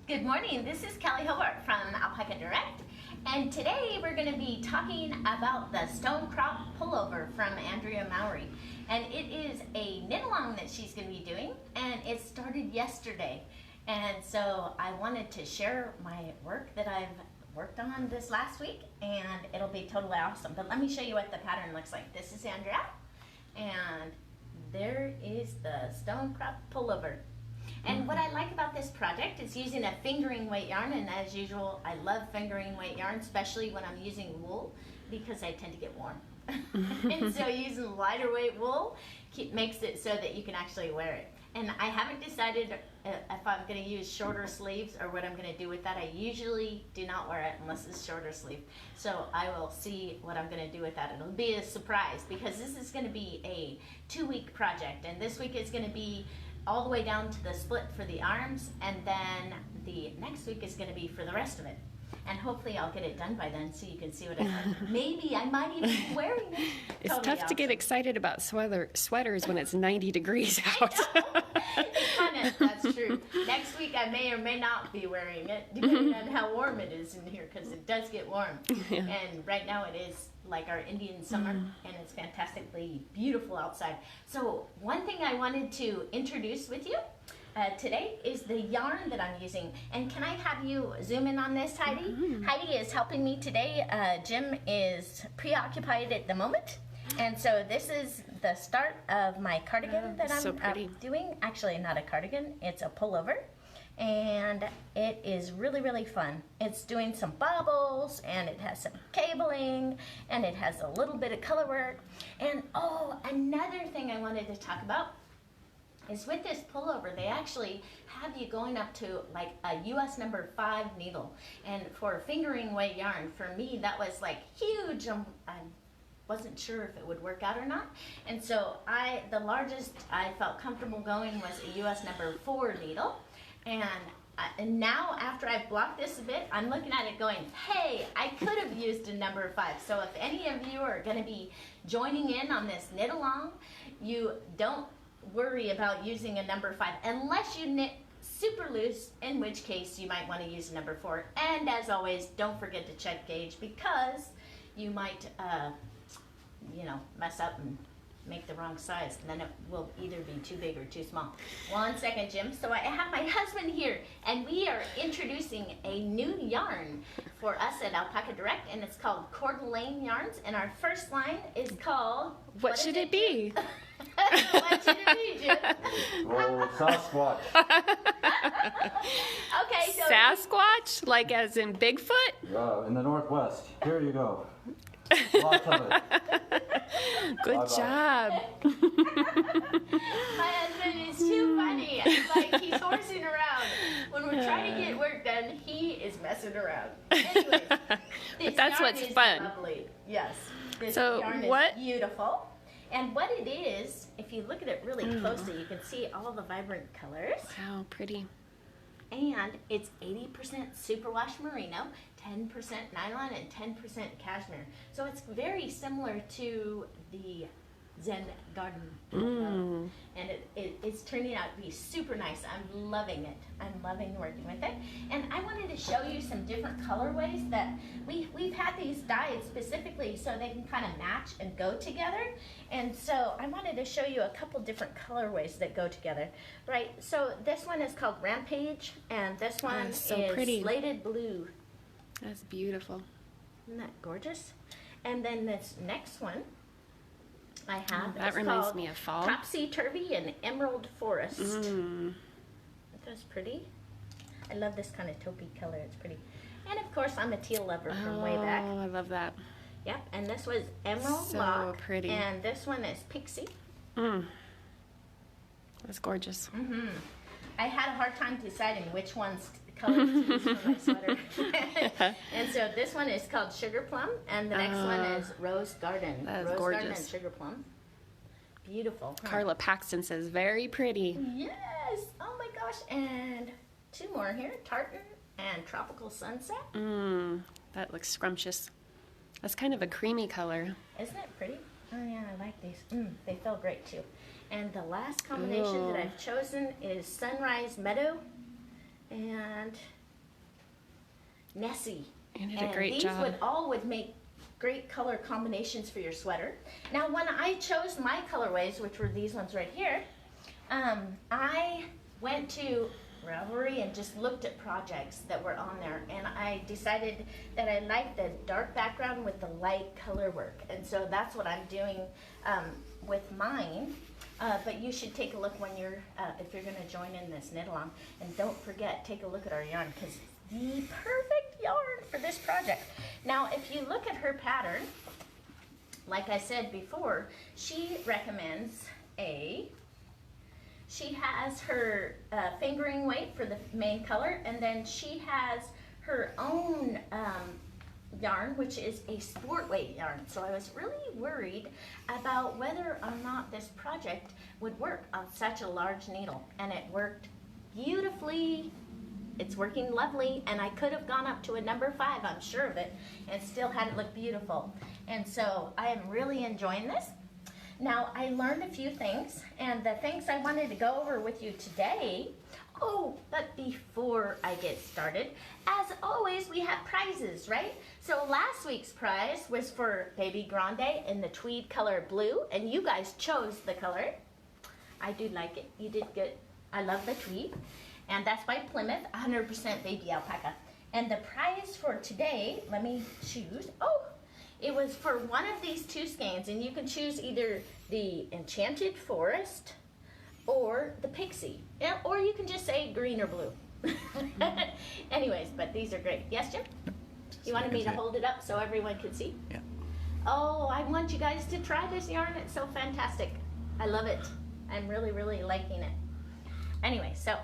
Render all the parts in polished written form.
Good morning, this is Kelly Hobart from Alpaca Direct, and today we're going to be talking about the Stonecrop Pullover from Andrea Mowry. And it is a knit-along that she's going to be doing, and it started yesterday. And so I wanted to share my work that I've worked on this last week, and it'll be totally awesome. But let me show you what the pattern looks like. This is Andrea, and there is the Stonecrop Pullover. And what I like about this project is using a fingering weight yarn, and as usual, I love fingering weight yarn, especially when I'm using wool, because I tend to get warm. And so using lighter weight wool makes it so that you can actually wear it. And I haven't decided if I'm going to use shorter sleeves or what I'm going to do with that. I usually do not wear it unless it's shorter sleeve. So I will see what I'm going to do with that. It'll be a surprise because this is going to be a 2-week project, and this week is going to be all the way down to the split for the arms, and then the next week is going to be for the rest of it. And hopefully I'll get it done by then so you can see what I've done. Maybe I might even be wearing it. It's totally tough to get excited about sweaters when it's 90 degrees out. That's true. Next week I may or may not be wearing it, depending on how warm it is in here, because it does get warm. Yeah. And right now it is like our Indian summer, and it's fantastically beautiful outside. So one thing I wanted to introduce with you today is the yarn that I'm using. And can I have you zoom in on this, Heidi? Heidi is helping me today. Jim is preoccupied at the moment. And so this is the start of my cardigan that I'm doing. Actually, not a cardigan, it's a pullover. And it is really, really fun. It's doing some bobbles, and it has some cabling, and it has a little bit of color work. And oh, another thing I wanted to talk about is with this pullover, they actually have you going up to like a US number 5 needle. And for fingering weight yarn, for me, that was like huge. I wasn't sure if it would work out or not. And so the largest I felt comfortable going was a US number 4 needle. And now, after I've blocked this a bit, I'm looking at it going, hey, I could have used a number 5. So if any of you are going to be joining in on this knit along, you don't worry about using a number 5 unless you knit super loose, in which case you might want to use a number 4. And as always, don't forget to check gauge, because you might mess up and make the wrong size, and then it will either be too big or too small. One second, Jim. So I have my husband here, and we are introducing a new yarn for us at Alpaca Direct, and it's called Coeur d'Alene yarns, and our first line is called... What should it be? What should it be, Jim? Well, Sasquatch. Okay, so... Sasquatch? Like as in Bigfoot? Yeah, in the Northwest. Here you go. Lots of it. Good job. My husband is too funny. It's like he's horsing around. When we're trying to get work done, he is messing around. Anyways, but that's what's fun. Lovely. Yes. This so yarn is beautiful. And what it is, if you look at it really closely, you can see all the vibrant colors. Wow, pretty. And it's 80% superwash merino, 10% nylon, and 10% cashmere. So it's very similar to the Zen Garden. And it's turning out to be super nice. I'm loving it. I'm loving working with it. And I wanted to show you some different colorways that we've had these dyed specifically so they can kind of match and go together. And so I wanted to show you a couple different colorways that go together. Right, so this one is called Rampage, and this one is Slated Blue. That's beautiful. Isn't that gorgeous? And then this next one I have that reminds me of fall. Topsy-Turvy and Emerald Forest. That's pretty. I love this kind of taupey color. It's pretty. And of course, I'm a teal lover from way back. Oh, I love that. Yep, and this was Emerald Lock. Pretty. And this one is Pixie. That's gorgeous. I had a hard time deciding which one's color to use for my sweater. And so this one is called Sugar Plum, and the next one is Rose Garden. That is Rose gorgeous. Garden and Sugar Plum. Beautiful. Huh? Carla Paxton says, very pretty. Yes! Oh my gosh. And 2 more here, Tartan and Tropical Sunset. That looks scrumptious. That's kind of a creamy color. Isn't it pretty? Oh yeah, I like these. They feel great too. And the last combination that I've chosen is Sunrise Meadow. And messy. You did a great these job. would make great color combinations for your sweater. Now, when I chose my colorways, which were these ones right here, I went to Ravelry and just looked at projects that were on there, and I decided that I liked the dark background with the light color work, and so that's what I'm doing with mine. But you should take a look when you're if you're going to join in this knit along, and don't forget, take a look at our yarn, because it's the perfect yarn for this project. Now, if you look at her pattern, like I said before, she recommends she has her fingering weight for the main color, and then she has her own yarn, which is a sport weight yarn. So I was really worried about whether or not this project would work on such a large needle, and it worked beautifully. It's working lovely, and I could have gone up to a number 5, I'm sure of it, and still had it look beautiful. And so I am really enjoying this. Now, I learned a few things, and the things I wanted to go over with you today. Oh, but before I get started, as always, we have prizes, right? So last week's prize was for Baby Grande in the tweed color blue, and you guys chose the color. I do like it. You did good. I love the tweed. And that's by Plymouth, 100% baby alpaca. And the prize for today, let me choose. Oh, it was for one of these 2 skeins, and you can choose either the Enchanted Forest or the Pixie. Or you can just say green or blue. Anyways, but these are great. Yes, Jim? You wanted me to hold it up so everyone could see? Yeah. Oh, I want you guys to try this yarn. It's so fantastic. I love it. I'm really, really liking it. Anyway, so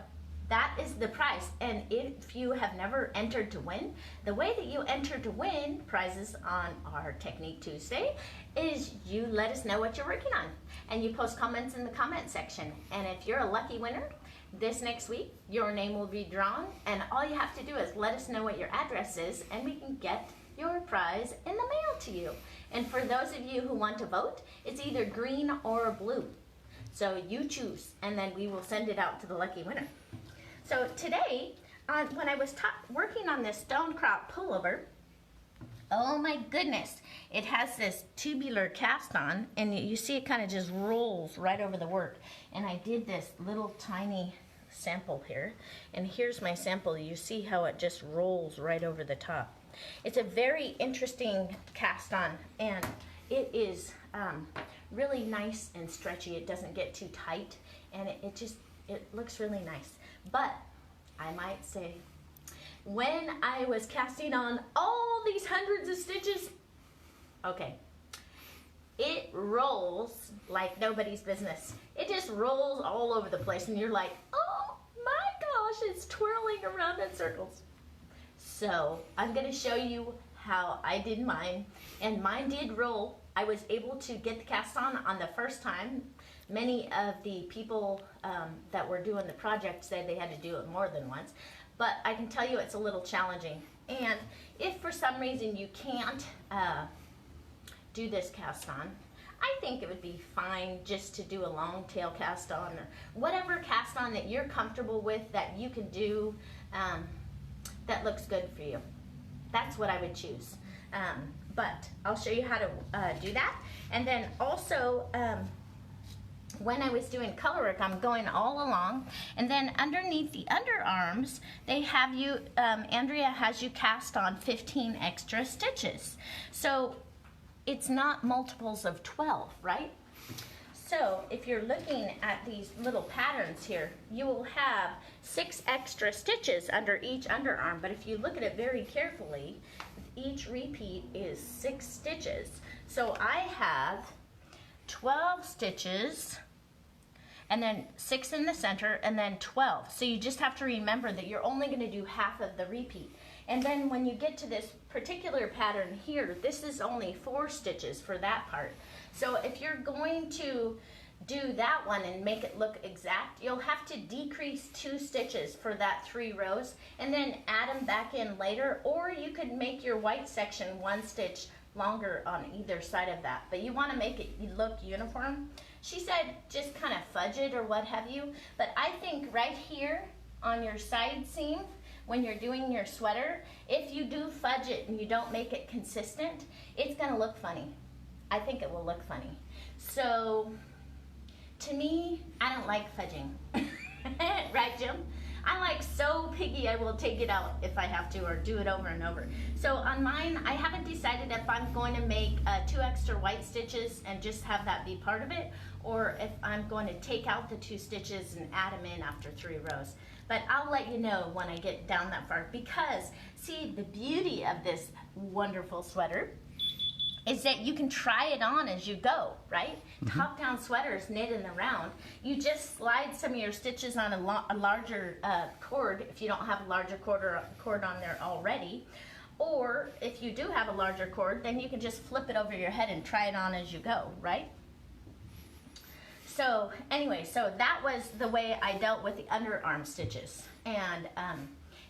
that is the prize. And if you have never entered to win, the way that you enter to win prizes on our Technique Tuesday is you let us know what you're working on, and you post comments in the comment section. And if you're a lucky winner, this next week, your name will be drawn, and all you have to do is let us know what your address is, and we can get your prize in the mail to you. And for those of you who want to vote, it's either green or blue. So you choose, and then we will send it out to the lucky winner. So today, when I was working on this Stonecrop Pullover, oh my goodness, it has this tubular cast on, and you see it kind of just rolls right over the work. And I did this little tiny sample here, and here's my sample. You see how it just rolls right over the top. It's a very interesting cast on, and it is really nice and stretchy. It doesn't get too tight, and it looks really nice. But I might say, when I was casting on all these hundreds of stitches, okay, it rolls like nobody's business. It just rolls all over the place, and you're like, oh my gosh, it's twirling around in circles. So I'm going to show you how I did mine, and mine did roll. I was able to get the cast on the first time. Many of the people that were doing the project said they had to do it more than once, but I can tell you it's a little challenging. And if for some reason you can't do this cast on, I think it would be fine just to do a long tail cast on, or whatever cast on that you're comfortable with, that you can do that looks good for you. That's what I would choose. But I'll show you how to do that. And then also, when I was doing color work, I'm going all along, and then underneath the underarms, they have you, Andrea has you cast on 15 extra stitches. So it's not multiples of 12, right? So if you're looking at these little patterns here, you will have 6 extra stitches under each underarm, but if you look at it very carefully, each repeat is 6 stitches. So I have 12 stitches, and then 6 in the center, and then 12. So you just have to remember that you're only going to do half of the repeat. And then when you get to this particular pattern here, this is only 4 stitches for that part. So if you're going to do that one and make it look exact, you'll have to decrease 2 stitches for that 3 rows, and then add them back in later, or you could make your white section 1 stitch longer on either side of that. But you want to make it look uniform. She said just kind of fudge it or what have you, but I think right here on your side seam, when you're doing your sweater, if you do fudge it and you don't make it consistent, it's gonna look funny. I think it will look funny. So, to me, I don't like fudging. Right, Jim? I'm like so picky, I will take it out if I have to, or do it over and over. So on mine, I haven't decided if I'm going to make 2 extra white stitches and just have that be part of it, or if I'm going to take out the 2 stitches and add them in after 3 rows. But I'll let you know when I get down that far, because see, the beauty of this wonderful sweater is that you can try it on as you go, right? Top-down sweaters knit in the round. You just slide some of your stitches on a larger cord if you don't have a larger cord on there already. Or if you do have a larger cord, then you can just flip it over your head and try it on as you go, right? So anyway, so that was the way I dealt with the underarm stitches. And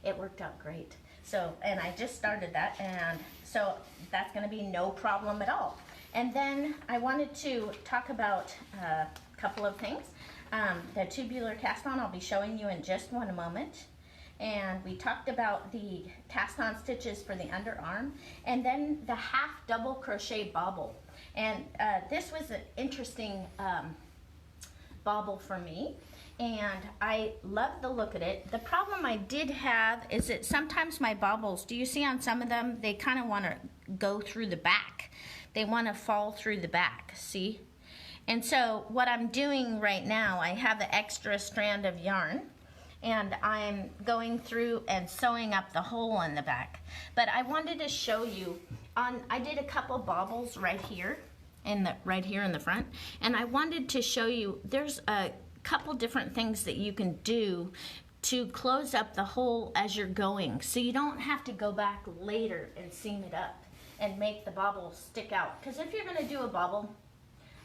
it worked out great. So, and I just started that, and so that's going to be no problem at all. And then I wanted to talk about a couple of things. The tubular cast on I'll be showing you in just one moment. And we talked about the cast on stitches for the underarm, and then the half double crochet bobble. And this was an interesting bobble for me. And I love the look of it. The problem I did have is that sometimes my bobbles, do you see on some of them, they kind of want to go through the back. They want to fall through the back, see? And so what I'm doing right now, I have an extra strand of yarn, and I'm going through and sewing up the hole in the back. But I wanted to show you, I did a couple bobbles right here in the front, and I wanted to show you, there's a couple different things that you can do to close up the hole as you're going, so you don't have to go back later and seam it up and make the bobble stick out. Because if you're going to do a bobble,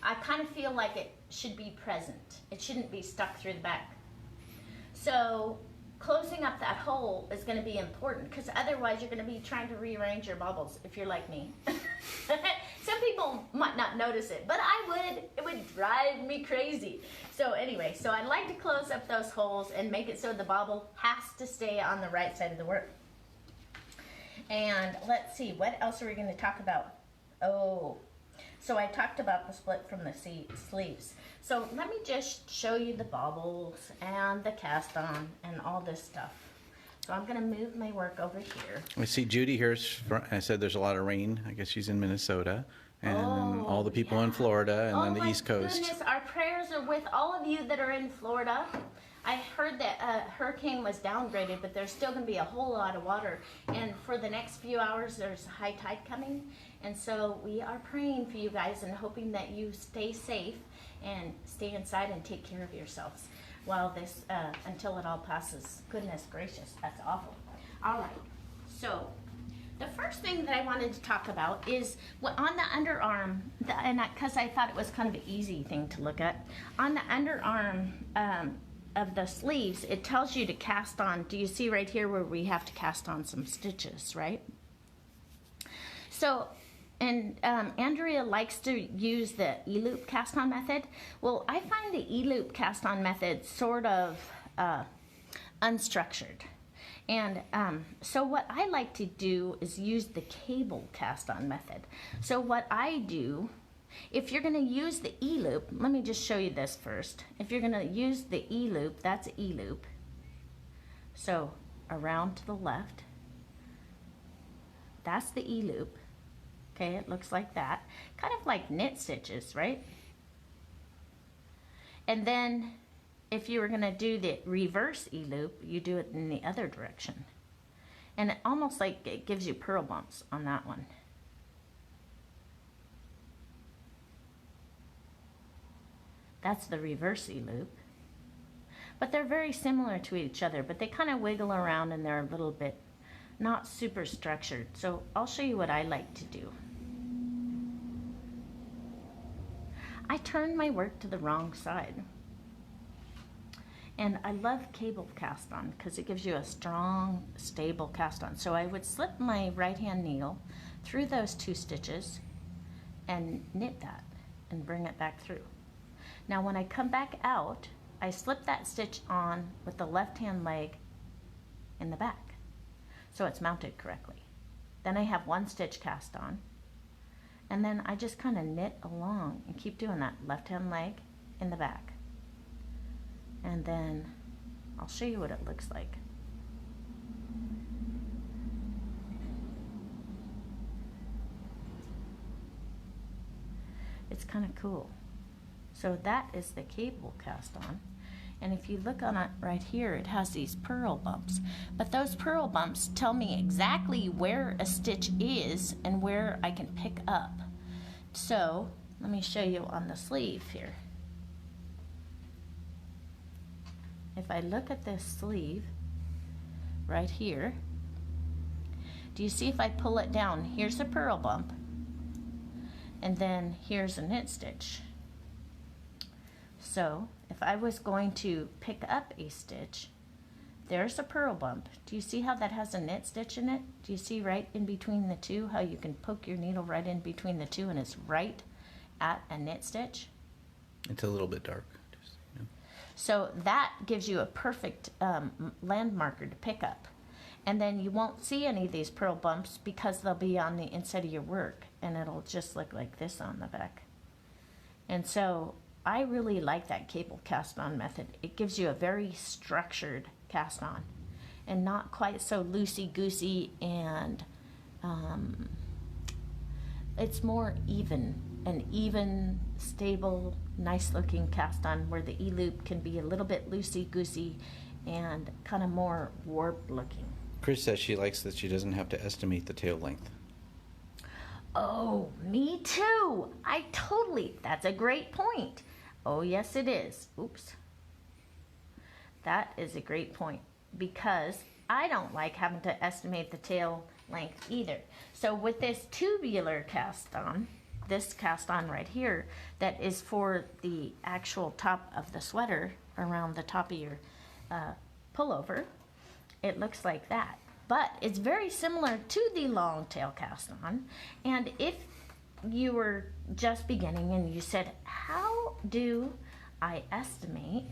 I kind of feel like it should be present. It shouldn't be stuck through the back. So closing up that hole is going to be important, because otherwise you're going to be trying to rearrange your bobbles if you're like me. Some people might not notice it, but I would. It would drive me crazy. So anyway, so I like to close up those holes and make it so the bobble has to stay on the right side of the work. And let's see, what else are we going to talk about? Oh, so I talked about the split from the sleeves. So let me just show you the bobbles and the cast on and all this stuff. So I'm going to move my work over here. I see Judy here. I said there's a lot of rain. I guess she's in Minnesota. And all the people in Florida and then the East Coast. Oh my goodness, our prayers are with all of you that are in Florida. I heard that hurricane was downgraded, but there's still going to be a whole lot of water. And for the next few hours, there's a high tide coming. And so we are praying for you guys and hoping that you stay safe and stay inside and take care of yourselves while this, until it all passes. Goodness gracious, that's awful. All right, so the first thing that I wanted to talk about is on the underarm, and because I thought it was kind of an easy thing to look at, on the underarm of the sleeves, it tells you to cast on. Do you see right here where we have to cast on some stitches, right? So, and Andrea likes to use the E-loop cast on method. Well, I find the E-loop cast on method sort of unstructured. And so what I like to do is use the cable cast on method. So what I do, if you're going to use the E-loop, let me just show you this first. If you're going to use the E-loop, that's E-loop. So around to the left, that's the E-loop. Okay, it looks like that. Kind of like knit stitches, right? And then if you were going to do the reverse E-loop, you do it in the other direction. And it almost like it gives you purl bumps on that one. That's the reverse E-loop. But they're very similar to each other, but they kind of wiggle around and they're a little bit not super structured. So I'll show you what I like to do. I turned my work to the wrong side. And I love cable cast on because it gives you a strong, stable cast on. So I would slip my right hand needle through those 2 stitches and knit that and bring it back through. Now when I come back out, I slip that stitch on with the left hand leg in the back. so it's mounted correctly. Then I have 1 stitch cast on, and then I just kind of knit along and keep doing that. Left hand leg in the back, and then I'll show you what it looks like. It's kind of cool. So that is the cable cast on. And if you look on it right here, it has these purl bumps. But those purl bumps tell me exactly where a stitch is and where I can pick up. So let me show you on the sleeve here. If I look at this sleeve right here, do you see if I pull it down, here's a purl bump, and then here's a knit stitch. So if I was going to pick up a stitch, there's a purl bump. Do you see how that has a knit stitch in it? Do you see right in between the two how you can poke your needle right in between the two and it's right at a knit stitch? It's a little bit dark. Just, you know. So that gives you a perfect land marker to pick up. And then you won't see any of these purl bumps because they'll be on the inside of your work, and it'll just look like this on the back. And so I really like that cable cast on method. It gives you a very structured cast on and not quite so loosey-goosey, and it's more an even, stable, nice looking cast on where the E-loop can be a little bit loosey-goosey and kind of more warped looking. Chris says she likes that she doesn't have to estimate the tail length. Oh, me too. That's a great point. Oh, yes, it is. Oops. That is a great point because I don't like having to estimate the tail length either. So with this tubular cast on, this cast on right here, that is for the actual top of the sweater around the top of your pullover, it looks like that. But it's very similar to the long tail cast on. And if you were just beginning and you said, how do I estimate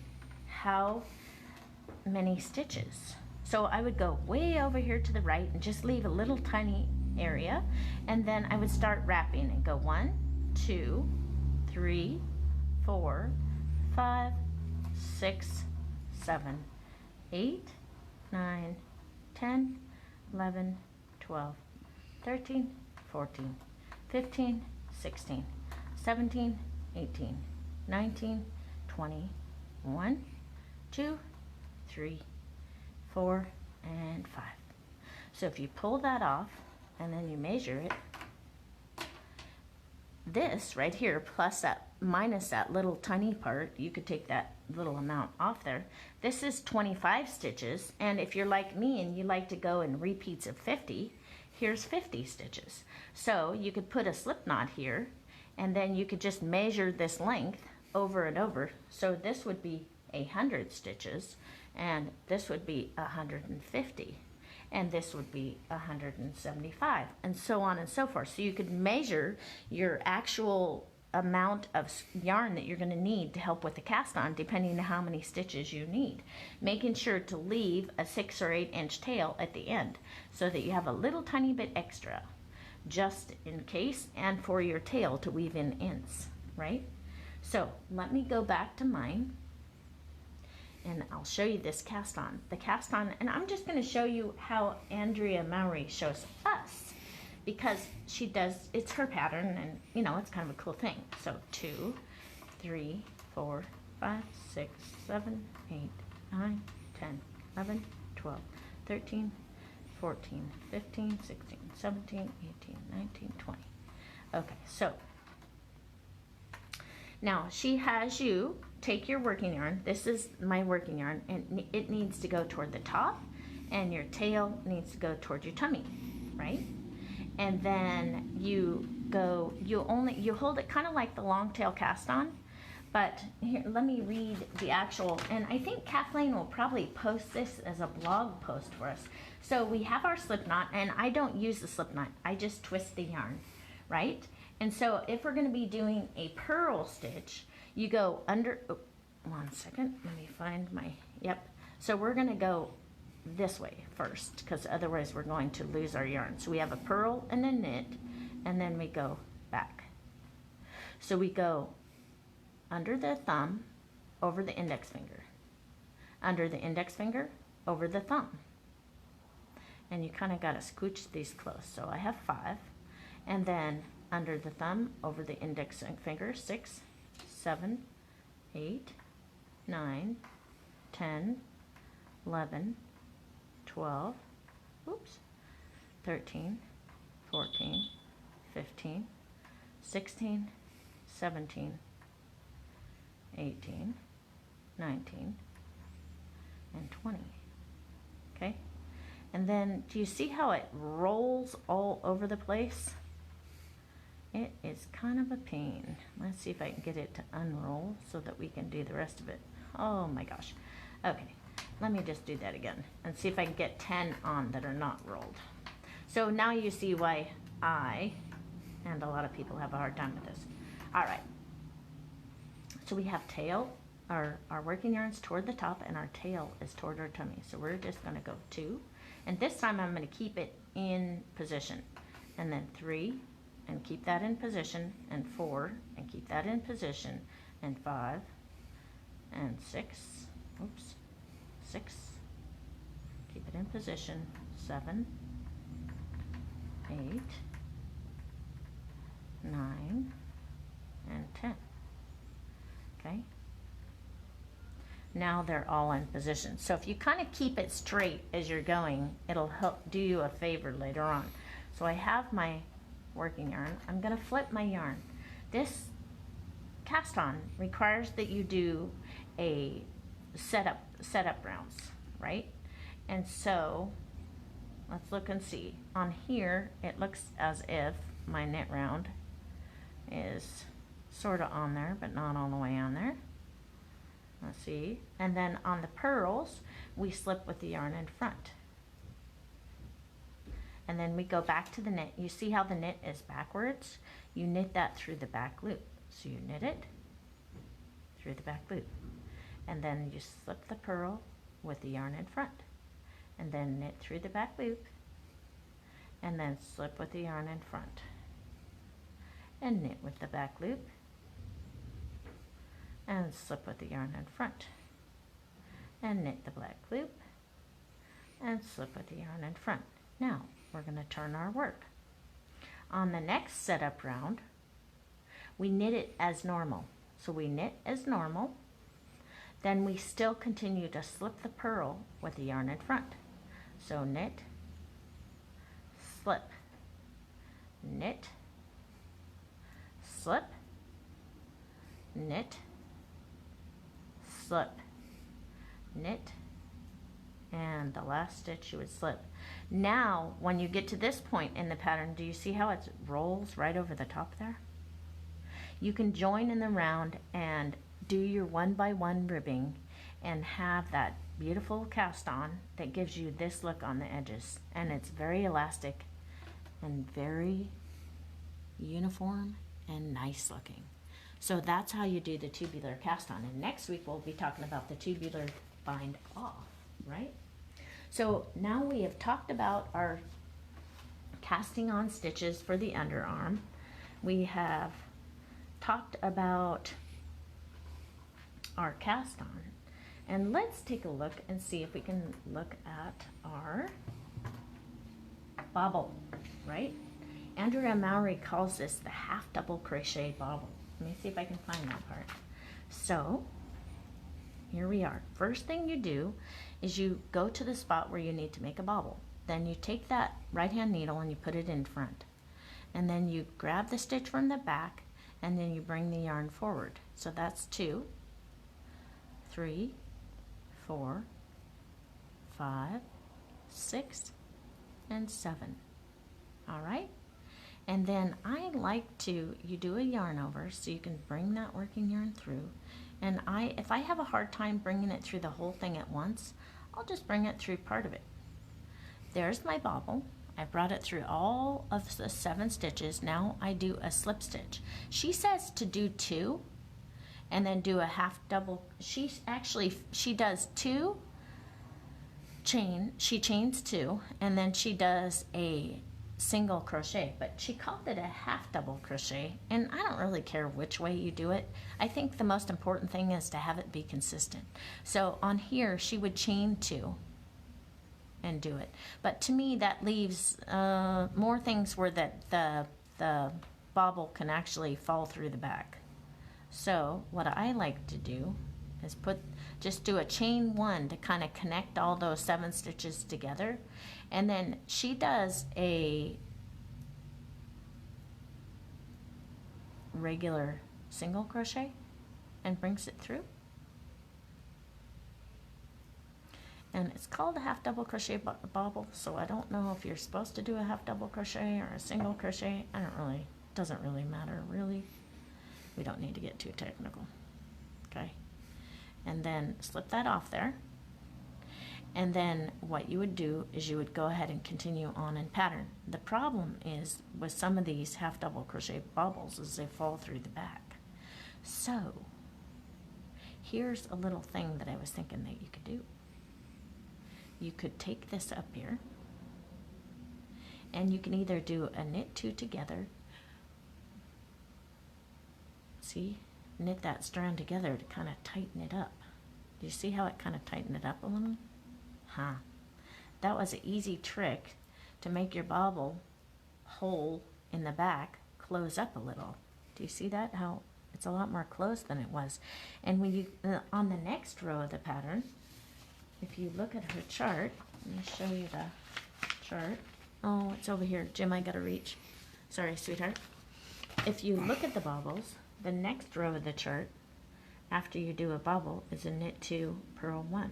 how many stitches? So I would go way over here to the right and just leave a little tiny area, and then I would start wrapping and go 1, 2, 3, 4, 5, 6, 7, 8, 9, 10, 11, 12, 13, 14, 15, 16, 17, 18, 19, 20, 1, 2, 3, 4, and 5. So if you pull that off and then you measure it, this right here plus that minus that little tiny part, you could take that little amount off there. This is 25 stitches, and if you're like me and you like to go in repeats of 50, here's 50 stitches. So you could put a slip knot here, and then you could just measure this length over and over. So this would be 100 stitches, and this would be 150, and this would be 175, and so on and so forth. So you could measure your actual amount of yarn that you're going to need to help with the cast on, depending on how many stitches you need, making sure to leave a 6 or 8 inch tail at the end so that you have a little tiny bit extra just in case, and for your tail to weave in ends, right? So let me go back to mine and I'll show you this cast on. The cast on, and I'm just going to show you how Andrea Mowry shows us, because she does, it's her pattern, and you know, it's kind of a cool thing. So 2, 3, 4, 5, 6, 7, 8, 9, 10, 11, 12, 13, 14, 15, 16, 17, 18, 19, 20. Okay, so now she has you take your working yarn. This is my working yarn, and it needs to go toward the top, and your tail needs to go toward your tummy, right? And then you go, you hold it kind of like the long tail cast on, but here, let me read the actual, and I think Kathleen will probably post this as a blog post for us. So we have our slip knot, and I don't use the slip knot, I just twist the yarn, right? And so if we're going to be doing a purl stitch, you go under, oh, one second, let me find my, yep. So we're going to go this way first, because otherwise we're going to lose our yarn. So we have a purl and a knit, and then we go back. So we go under the thumb, over the index finger, under the index finger, over the thumb. And you kind of got to scooch these close. So I have 5, and then under the thumb, over the index finger, 6, 7, 8, 9, 10, 11, 12, oops, 13, 14, 15, 16, 17, 18, 19, and 20. Okay? And then, do you see how it rolls all over the place? It is kind of a pain. Let's see if I can get it to unroll so that we can do the rest of it. Oh my gosh. Okay, let me just do that again and see if I can get 10 on that are not rolled. So now you see why I, and a lot of people have a hard time with this. All right. So we have tail, our working yarn's toward the top, and our tail is toward our tummy. So we're just gonna go 2. And this time I'm gonna keep it in position. And then 3, and keep that in position, and 4, and keep that in position, and 5, and 6, oops, 6, keep it in position, 7, 8, 9, and 10. Okay? Now they're all in position. So if you kind of keep it straight as you're going, it'll help do you a favor later on. So I have my working yarn. I'm going to flip my yarn. This cast on requires that you do a setup rounds, right? And so let's look and see. On here, it looks as if my knit round is sort of on there, but not all the way on there. Let's see. And then on the purls, we slip with the yarn in front. And then we go back to the knit. You see how the knit is backwards? You knit that through the back loop. So you knit it through the back loop. And then you slip the purl with the yarn in front. And then knit through the back loop. And then slip with the yarn in front. And knit with the back loop. And slip with the yarn in front. And knit the black loop. And slip with the yarn in front. Now, we're going to turn our work. On the next setup round, we knit it as normal. So we knit as normal, then we still continue to slip the purl with the yarn in front. So knit, slip, knit, slip, knit, slip, knit, and the last stitch you would slip. Now, when you get to this point in the pattern, do you see how it rolls right over the top there? You can join in the round and do your 1x1 ribbing and have that beautiful cast on that gives you this look on the edges. And it's very elastic and very uniform and nice looking. So that's how you do the tubular cast on. And next week we'll be talking about the tubular bind off, right? So now we have talked about our casting on stitches for the underarm. We have talked about our cast on. And let's take a look and see if we can look at our bobble, right? Andrea Mowry calls this the half double crochet bobble. Let me see if I can find that part. So here we are. First thing you do is you go to the spot where you need to make a bobble. Then you take that right hand needle and you put it in front. And then you grab the stitch from the back and then you bring the yarn forward. So that's 2, 3, 4, 5, 6, and 7. All right? And then I like to, you do a yarn over so you can bring that working yarn through. And if I have a hard time bringing it through the whole thing at once, I'll just bring it through part of it. There's my bobble. I brought it through all of the 7 stitches. Now I do a slip stitch. She says to do 2 and then do a half double. She does 2 she chains 2, and then she does a single crochet, but she called it a half double crochet, and I don't really care which way you do it. I think the most important thing is to have it be consistent. So on here she would chain 2 and do it, but to me that leaves more things where the bobble can actually fall through the back. So what I like to do is just do a chain 1 to kind of connect all those 7 stitches together, and then she does a regular single crochet and brings it through, and it's called a half double crochet bobble. So I don't know if you're supposed to do a half double crochet or a single crochet. Doesn't really matter, really. We don't need to get too technical. Okay, and then slip that off there, and then what you would do is you would go ahead and continue on in pattern. The problem is with some of these half double crochet bobbles is they fall through the back. So here's a little thing that I was thinking that you could do. You could take this up here, and you can either do a knit 2 together. See, knit that strand together to kind of tighten it up. Do you see how it kind of tightened it up a little? That was an easy trick to make your bobble hole in the back close up a little. Do you see that? How it's a lot more closed than it was. And when you on the next row of the pattern, if you look at her chart, let me show you the chart. Oh, it's over here. Jim, I gotta reach. Sorry, sweetheart. If you look at the bobbles, the next row of the chart, after you do a bobble, is a knit 2, purl 1.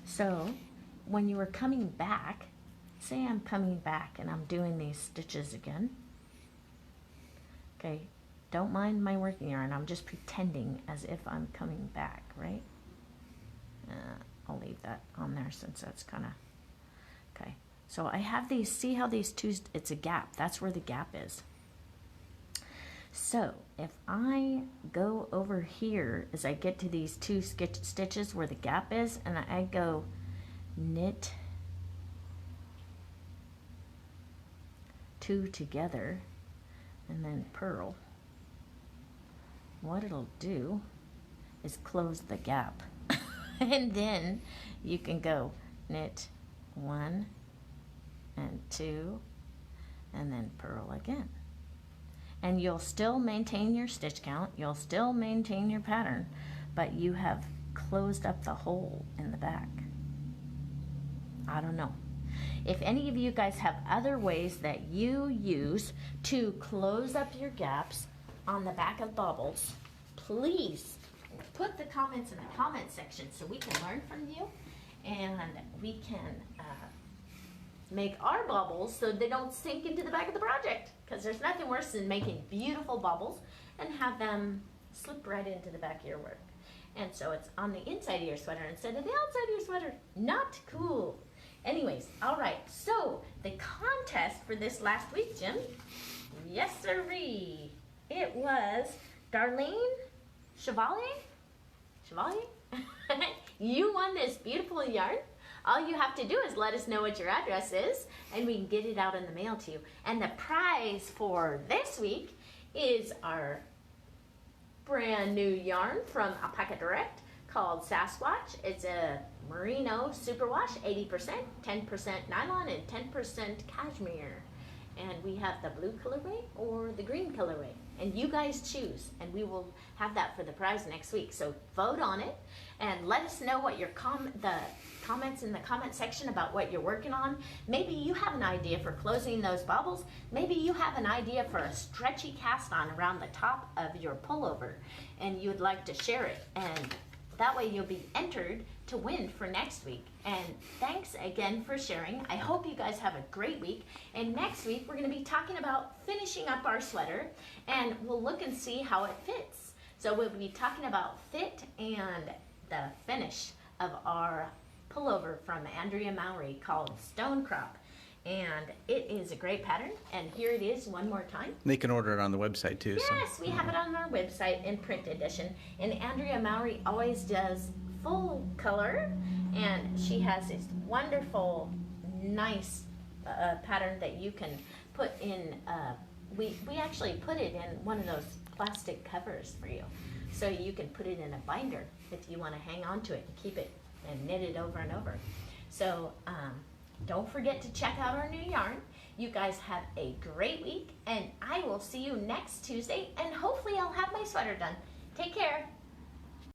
So when you were coming back, say I'm coming back and I'm doing these stitches again. Okay, don't mind my working yarn. I'm just pretending as if I'm coming back, right? I'll leave that on there since that's kind of, okay. So I have these, see how these two, it's a gap. That's where the gap is. So if I go over here as I get to these 2 stitches where the gap is, and I go knit 2 together and then purl, what it'll do is close the gap. And then you can go knit 1 and 2 and then purl again. And you'll still maintain your stitch count, you'll still maintain your pattern, but you have closed up the hole in the back. I don't know. If any of you guys have other ways that you use to close up your gaps on the back of bobbles, please put the comments in the comment section so we can learn from you, and we can make our bobbles so they don't sink into the back of the project, because there's nothing worse than making beautiful bobbles and have them slip right into the back of your work. And so it's on the inside of your sweater instead of the outside of your sweater. Not cool. Anyways, all right, so the contest for this last week, Jim, yes sirree, it was Darlene Chevalier? You won this beautiful yarn. All you have to do is let us know what your address is, and we can get it out in the mail to you. And the prize for this week is our brand new yarn from Alpaca Direct called Sasquatch. It's a merino superwash, 80%, 10% nylon, and 10% cashmere. And we have the blue colorway or the green colorway, and you guys choose, and we will have that for the prize next week. So vote on it and let us know what your comments in the comment section about what you're working on. Maybe you have an idea for closing those bobbles. Maybe you have an idea for a stretchy cast on around the top of your pullover and you'd like to share it, and that way you'll be entered to win for next week. And thanks again for sharing. I hope you guys have a great week. And next week we're going to be talking about finishing up our sweater, and we'll look and see how it fits. So we'll be talking about fit and the finish of our pullover from Andrea Mowry called Stonecrop. And it is a great pattern, and here it is one more time. They can order it on the website too. Yes, we have it on our website in print edition, and Andrea Mowry always does full color, and she has this wonderful, nice pattern that you can put in. We actually put it in one of those plastic covers for you, so you can put it in a binder if you want to hang on to it and keep it and knit it over and over. So don't forget to check out our new yarn. You guys have a great week, and I will see you next Tuesday, and hopefully I'll have my sweater done. Take care.